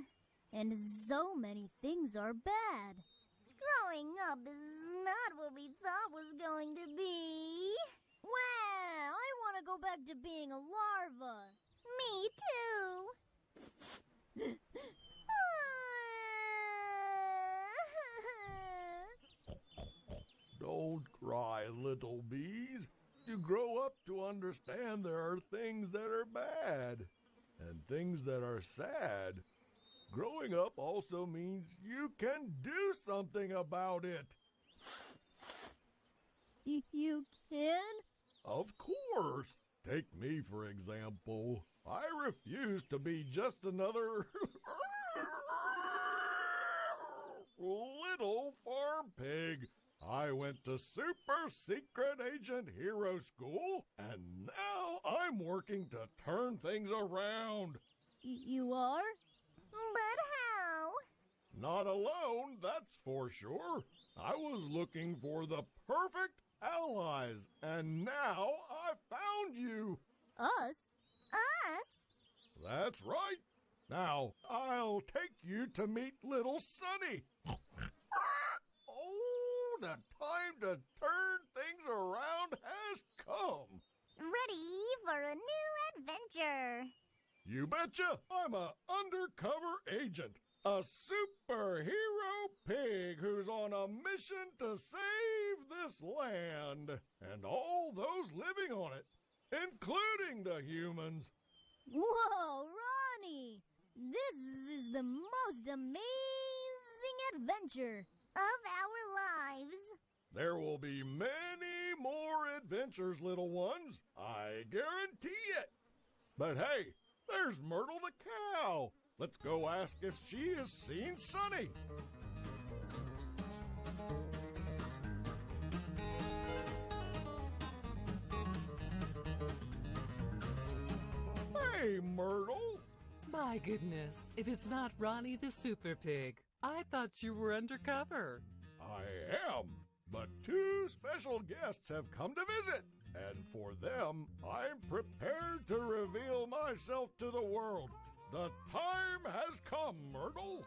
and so many things are bad. Growing up is not what we thought was going to be. Wow, I want to go back to being a larva. Me too. Don't cry, little bees. You grow up to understand there are things that are bad and things that are sad. Growing up also means you can do something about it. You can? Of course. Take me, for example. I refuse to be just another little farm pig. I went to Super Secret Agent Hero School, and now I'm working to turn things around. You are? But how? Not alone, that's for sure. I was looking for the perfect allies, and now I found you. Us? Us? That's right. Now, I'll take you to meet little Sunny. Oh, the time to turn things around has come. Ready for a new adventure. You betcha. I'm a undercover agent, a superhero pig who's on a mission to save this land and all those living on it, including the humans. Whoa, Ronnie! This is the most amazing adventure of our lives. There will be many more adventures, little ones. I guarantee it. But hey, there's Myrtle the cow. Let's go ask if she has seen Sunny. Hey, Myrtle. My goodness, if it's not Ronnie the Super Pig. I thought you were undercover. I am, but two special guests have come to visit, and for them, I'm prepared to reveal myself to the world. The time has come, Myrtle.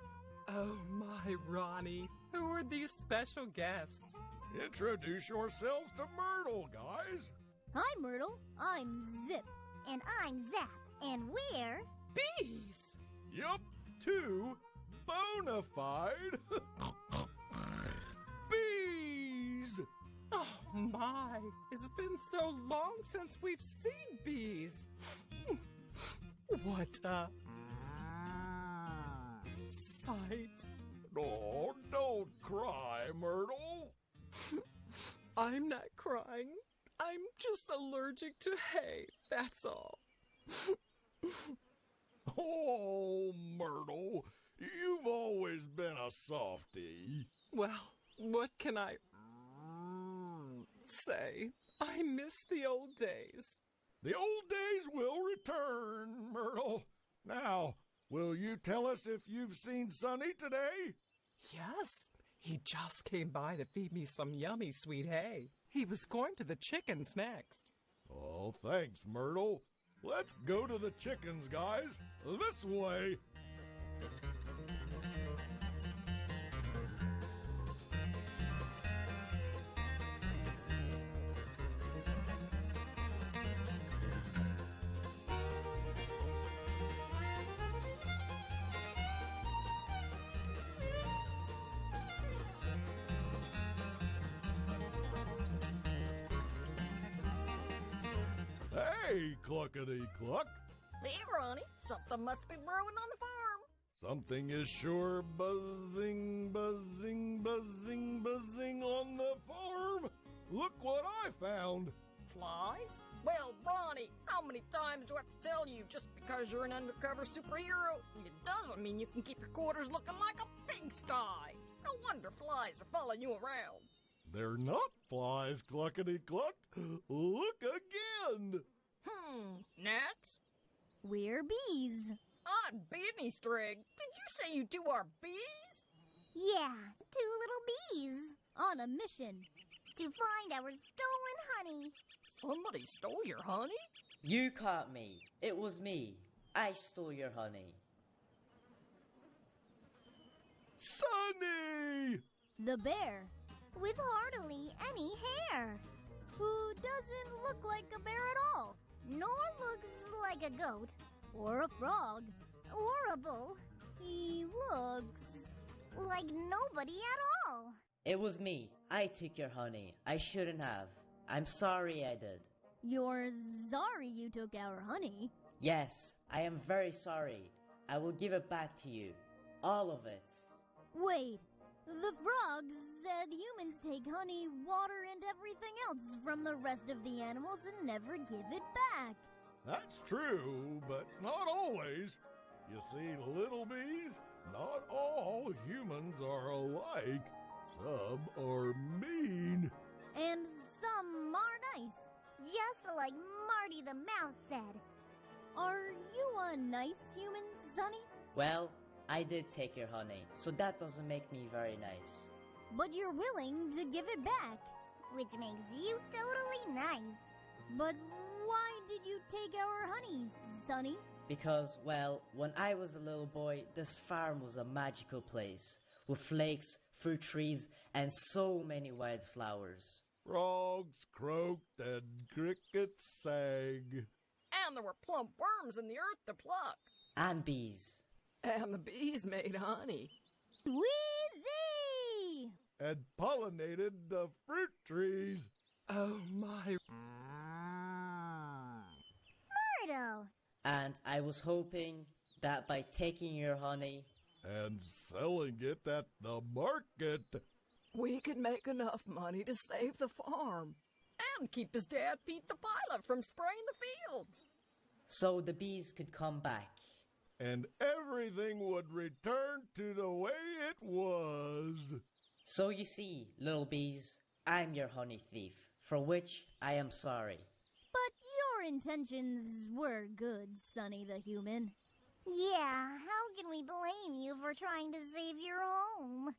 Oh my, Ronnie. Who are these special guests? Introduce yourselves to Myrtle, guys. Hi, Myrtle. I'm Zip. And I'm Zap. And we're... bees! Yup, two bona fide bees. Oh my, it's been so long since we've seen bees. What a sight. Oh, don't cry, Myrtle. I'm not crying. I'm just allergic to hay, that's all. Oh, Myrtle, you've always been a softie. Well, what can I say? I miss the old days. The old days will return, Myrtle. Now, will you tell us if you've seen Sunny today? Yes, he just came by to feed me some yummy sweet hay. He was going to the chickens next. Oh, thanks, Myrtle. Let's go to the chickens, guys. This way. Hey, cluckety-cluck. Hey, Ronnie, something must be brewing on the farm. Something is sure buzzing, buzzing, buzzing, buzzing on the farm. Look what I found. Flies? Well, Ronnie, how many times do I have to tell you just because you're an undercover superhero, it doesn't mean you can keep your quarters looking like a pigsty. No wonder flies are following you around. They're not flies, cluckety-cluck. Look again. Gnats? We're bees. Odd beanie string. Did you say you two are bees? Yeah, two little bees. On a mission. To find our stolen honey. Somebody stole your honey? You caught me. It was me. I stole your honey. Sunny! The bear. With hardly any hair. Who doesn't look like a bear at all. Nor looks like a goat. Or a frog. Or a bull. He looks... like nobody at all. It was me. I took your honey. I shouldn't have. I'm sorry I did. You're sorry you took our honey? Yes, I am very sorry. I will give it back to you. All of it. Wait, the frog said humans take honey, water, and everything else from the rest of the animals and never give it back. That's true, but not always. You see, little bees, not all humans are alike. Some are mean. And some are nice. Just like Marty the Mouse said. Are you a nice human, Sonny? Well, I did take your honey, so that doesn't make me very nice. But you're willing to give it back. Which makes you totally nice. But why did you take our honey, Sonny? Because, well, when I was a little boy, this farm was a magical place. With lakes, fruit trees, and so many wildflowers. Frogs croaked and crickets sang. And there were plump worms in the earth to pluck. And bees. And the bees made honey. Wheezy! And pollinated the fruit trees. Oh my... Myrtle, And I was hoping that by taking your honey and selling it at the market, we could make enough money to save the farm. And keep his dad, Pete the pilot, from spraying the fields. So the bees could come back. And everything would return to the way it was. So you see, little bees, I'm your honey thief, for which I am sorry. But your intentions were good, Sonny the human. Yeah, how can we blame you for trying to save your home?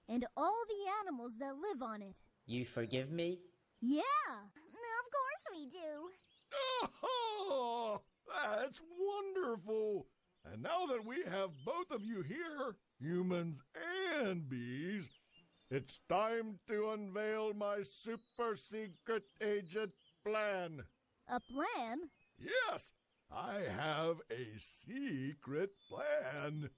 And all the animals that live on it. You forgive me? Yeah! Of course we do. Oh, that's wonderful. And now that we have both of you here, humans and bees, it's time to unveil my super secret agent plan. A plan? Yes, I have a secret plan.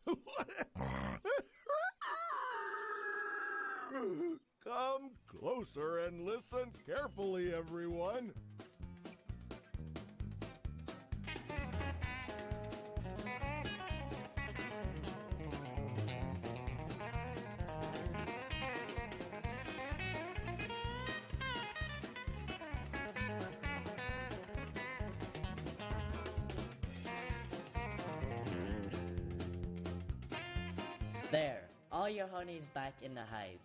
Come closer and listen carefully, everyone. There, all your honey is back in the hive.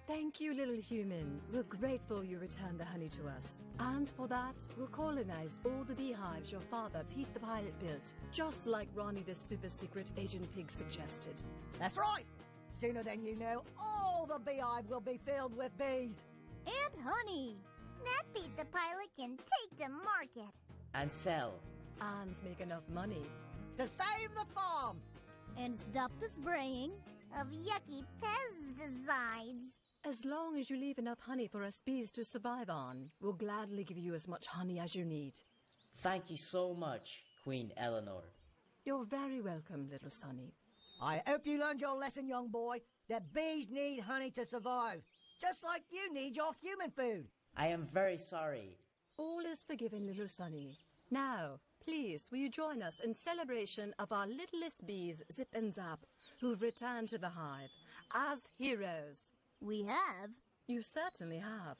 Thank you, little human. We're grateful you returned the honey to us. And for that, we'll colonize all the beehives your father, Pete the pilot, built. Just like Ronnie the super secret agent pig suggested. That's right. Sooner than you know, all the beehive will be filled with bees. And honey. That Pete the pilot can take to market. And sell. And make enough money. To save the farm. And stop the spraying of yucky pesticides. As long as you leave enough honey for us bees to survive on, we'll gladly give you as much honey as you need. Thank you so much, Queen Eleanor. You're very welcome, little Sonny. I hope you learned your lesson, young boy, that bees need honey to survive, just like you need your human food. I am very sorry. All is forgiven, little Sonny. Now, please, will you join us in celebration of our littlest bees, Zip and Zap, who've returned to the hive as heroes? We have. You certainly have.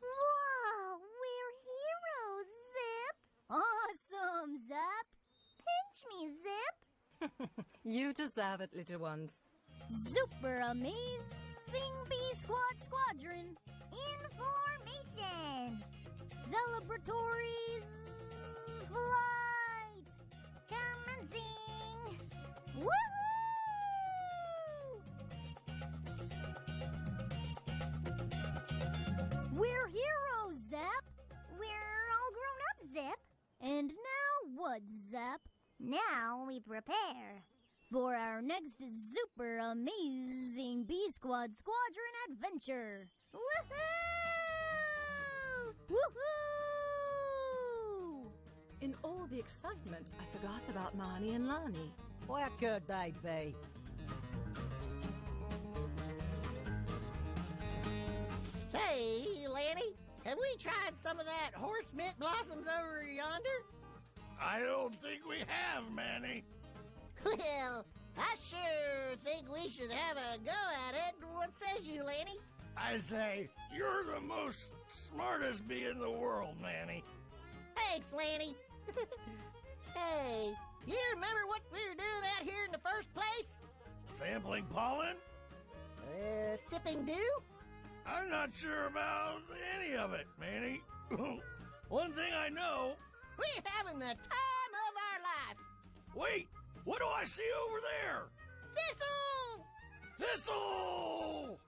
Wow, we're heroes, Zip. Awesome, Zap. Pinch me, Zip. You deserve it, little ones. Super amazing Bee Squad Squadron. Information. Celebratory flight. Come and sing. Woohoo! We're heroes, Zap. We're all grown up, Zip. And now what, Zap? Now we prepare for our next super amazing Bee Squad Squadron adventure. Woohoo! Woohoo! In all the excitement, I forgot about Marnie and Lani. Where could they be? Say, Lanny, have we tried some of that horse mint blossoms over yonder? I don't think we have, Manny. Well, I sure think we should have a go at it. What says you, Lanny? I say, you're the most smartest bee in the world, Manny. Thanks, Lanny. Hey, you remember what we were doing out here in the first place? Sampling pollen? Sipping dew? I'm not sure about any of it, Manny. One thing I know... We're having the time of our life. Wait! What do I see over there? Thistle! Thistle!